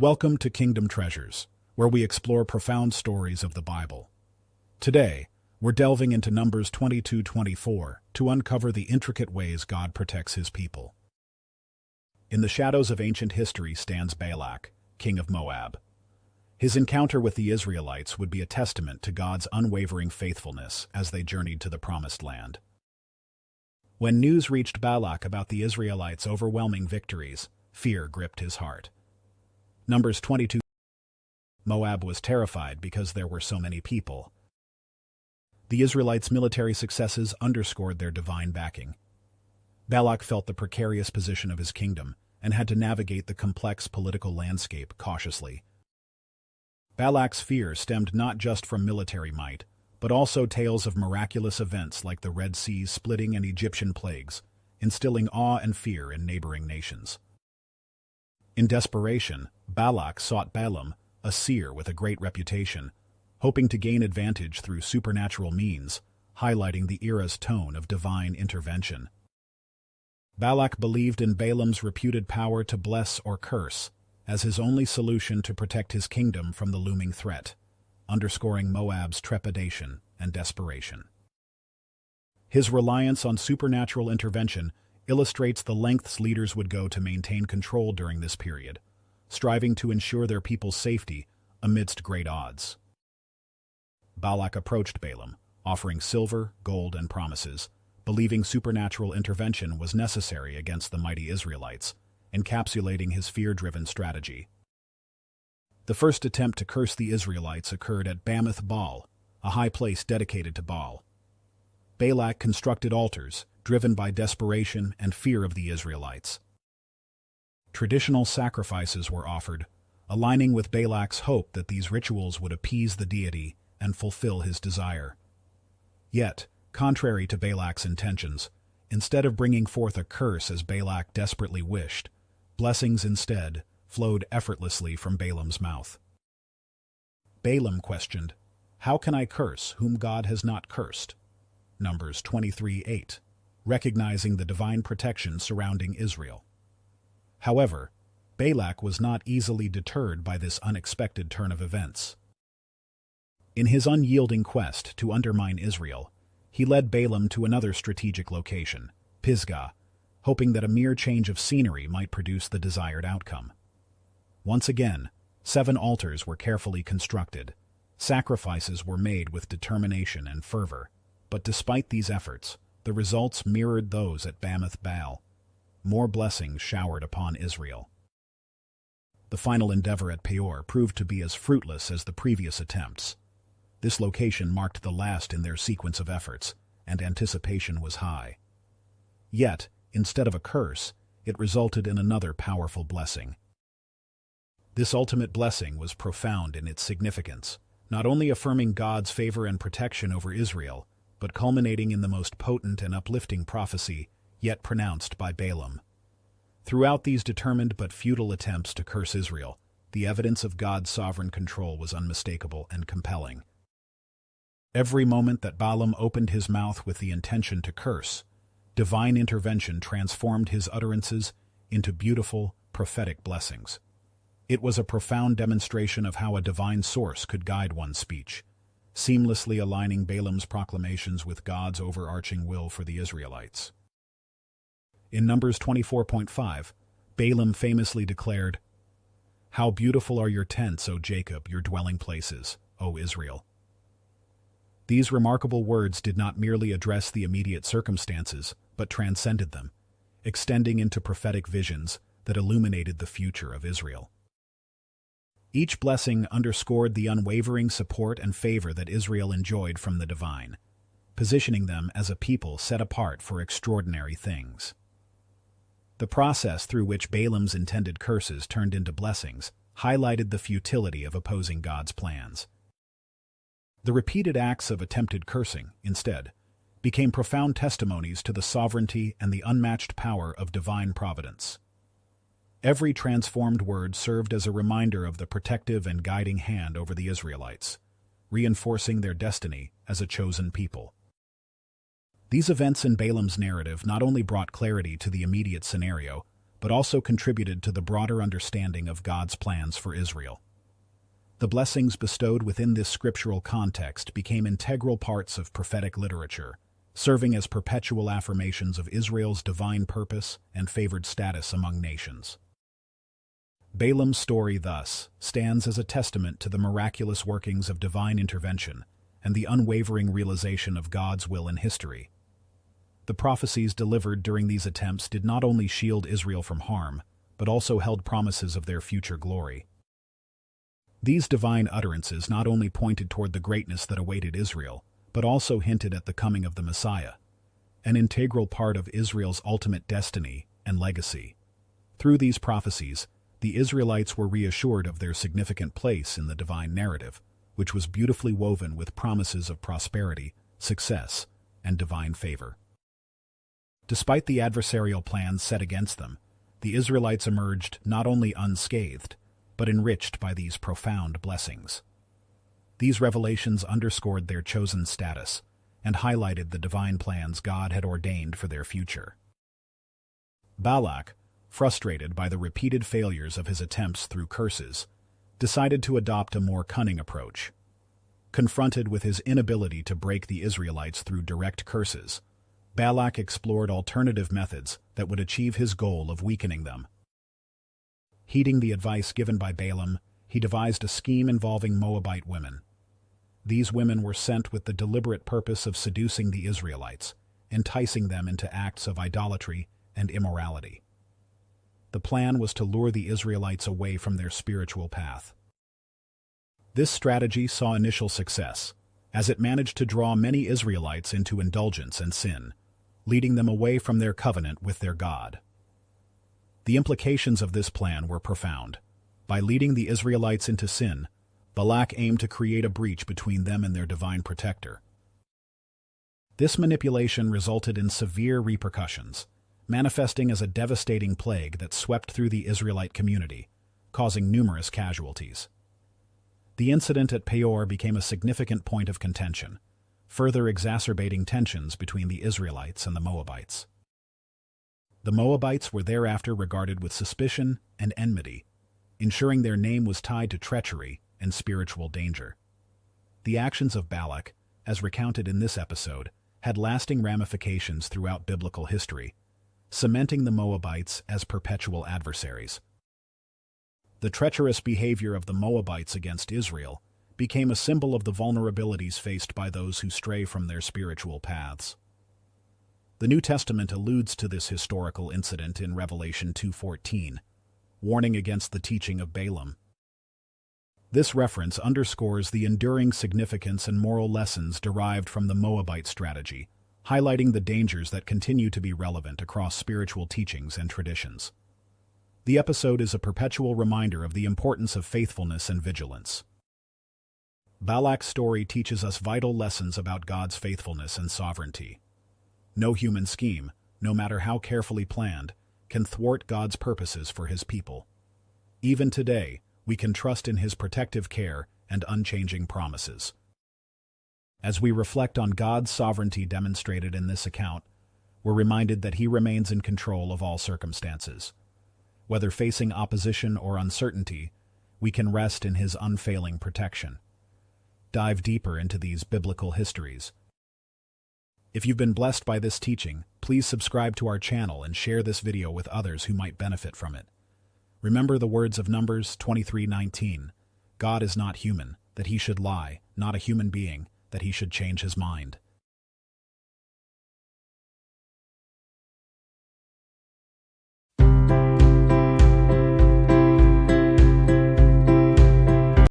Welcome to Kingdom Treasures, where we explore profound stories of the Bible. Today, we're delving into Numbers 22-24 to uncover the intricate ways God protects his people. In the shadows of ancient history stands Balak, king of Moab. His encounter with the Israelites would be a testament to God's unwavering faithfulness as they journeyed to the Promised Land. When news reached Balak about the Israelites' overwhelming victories, fear gripped his heart. Numbers 22. Moab was terrified because there were so many people. The Israelites' military successes underscored their divine backing. Balak felt the precarious position of his kingdom and had to navigate the complex political landscape cautiously. Balak's fear stemmed not just from military might, but also tales of miraculous events like the Red Sea splitting and Egyptian plagues, instilling awe and fear in neighboring nations. In desperation, Balak sought Balaam, a seer with a great reputation, hoping to gain advantage through supernatural means, highlighting the era's tone of divine intervention. Balak believed in Balaam's reputed power to bless or curse as his only solution to protect his kingdom from the looming threat, underscoring Moab's trepidation and desperation. His reliance on supernatural intervention illustrates the lengths leaders would go to maintain control during this period, striving to ensure their people's safety amidst great odds. Balak approached Balaam, offering silver, gold, and promises, believing supernatural intervention was necessary against the mighty Israelites, encapsulating his fear-driven strategy. The first attempt to curse the Israelites occurred at Bamoth Baal, a high place dedicated to Baal. Balak constructed altars, driven by desperation and fear of the Israelites. Traditional sacrifices were offered, aligning with Balak's hope that these rituals would appease the deity and fulfill his desire. Yet, contrary to Balak's intentions, instead of bringing forth a curse as Balak desperately wished, blessings instead flowed effortlessly from Balaam's mouth. Balaam questioned, "How can I curse whom God has not cursed?" Numbers 23:8, recognizing the divine protection surrounding Israel. However, Balak was not easily deterred by this unexpected turn of events. In his unyielding quest to undermine Israel, he led Balaam to another strategic location, Pisgah, hoping that a mere change of scenery might produce the desired outcome. Once again, 7 altars were carefully constructed. Sacrifices were made with determination and fervor, but despite these efforts, the results mirrored those at Bamoth Baal. More blessings showered upon Israel. The final endeavor at Peor proved to be as fruitless as the previous attempts. This location marked the last in their sequence of efforts, and anticipation was high. Yet, instead of a curse, it resulted in another powerful blessing. This ultimate blessing was profound in its significance, not only affirming God's favor and protection over Israel, but culminating in the most potent and uplifting prophecy yet pronounced by Balaam. Throughout these determined but futile attempts to curse Israel, the evidence of God's sovereign control was unmistakable and compelling. Every moment that Balaam opened his mouth with the intention to curse, divine intervention transformed his utterances into beautiful, prophetic blessings. It was a profound demonstration of how a divine source could guide one's speech, seamlessly aligning Balaam's proclamations with God's overarching will for the Israelites. In Numbers 24.5, Balaam famously declared, "How beautiful are your tents, O Jacob, your dwelling places, O Israel." These remarkable words did not merely address the immediate circumstances, but transcended them, extending into prophetic visions that illuminated the future of Israel. Each blessing underscored the unwavering support and favor that Israel enjoyed from the divine, positioning them as a people set apart for extraordinary things. The process through which Balaam's intended curses turned into blessings highlighted the futility of opposing God's plans. The repeated acts of attempted cursing, instead, became profound testimonies to the sovereignty and the unmatched power of divine providence. Every transformed word served as a reminder of the protective and guiding hand over the Israelites, reinforcing their destiny as a chosen people. These events in Balaam's narrative not only brought clarity to the immediate scenario, but also contributed to the broader understanding of God's plans for Israel. The blessings bestowed within this scriptural context became integral parts of prophetic literature, serving as perpetual affirmations of Israel's divine purpose and favored status among nations. Balaam's story, thus, stands as a testament to the miraculous workings of divine intervention and the unwavering realization of God's will in history. The prophecies delivered during these attempts did not only shield Israel from harm, but also held promises of their future glory. These divine utterances not only pointed toward the greatness that awaited Israel, but also hinted at the coming of the Messiah, an integral part of Israel's ultimate destiny and legacy. Through these prophecies, the Israelites were reassured of their significant place in the divine narrative, which was beautifully woven with promises of prosperity, success, and divine favor. Despite the adversarial plans set against them, the Israelites emerged not only unscathed, but enriched by these profound blessings. These revelations underscored their chosen status and highlighted the divine plans God had ordained for their future. Balak, frustrated by the repeated failures of his attempts through curses, decided to adopt a more cunning approach. Confronted with his inability to break the Israelites through direct curses, Balak explored alternative methods that would achieve his goal of weakening them. Heeding the advice given by Balaam, he devised a scheme involving Moabite women. These women were sent with the deliberate purpose of seducing the Israelites, enticing them into acts of idolatry and immorality. The plan was to lure the Israelites away from their spiritual path. This strategy saw initial success, as it managed to draw many Israelites into indulgence and sin, leading them away from their covenant with their God. The implications of this plan were profound. By leading the Israelites into sin, Balak aimed to create a breach between them and their divine protector. This manipulation resulted in severe repercussions, manifesting as a devastating plague that swept through the Israelite community, causing numerous casualties. The incident at Peor became a significant point of contention, further exacerbating tensions between the Israelites and the Moabites. The Moabites were thereafter regarded with suspicion and enmity, ensuring their name was tied to treachery and spiritual danger. The actions of Balak, as recounted in this episode, had lasting ramifications throughout biblical history, cementing the Moabites as perpetual adversaries. The treacherous behavior of the Moabites against Israel became a symbol of the vulnerabilities faced by those who stray from their spiritual paths. The New Testament alludes to this historical incident in Revelation 2:14, warning against the teaching of Balaam. This reference underscores the enduring significance and moral lessons derived from the Moabite strategy, highlighting the dangers that continue to be relevant across spiritual teachings and traditions. The episode is a perpetual reminder of the importance of faithfulness and vigilance. Balak's story teaches us vital lessons about God's faithfulness and sovereignty. No human scheme, no matter how carefully planned, can thwart God's purposes for His people. Even today, we can trust in His protective care and unchanging promises. As we reflect on God's sovereignty demonstrated in this account, we're reminded that He remains in control of all circumstances. Whether facing opposition or uncertainty, we can rest in His unfailing protection. Dive deeper into these biblical histories. If you've been blessed by this teaching, please subscribe to our channel and share this video with others who might benefit from it. Remember the words of Numbers 23:19. God is not human, that He should lie, not a human being, that He should change His mind.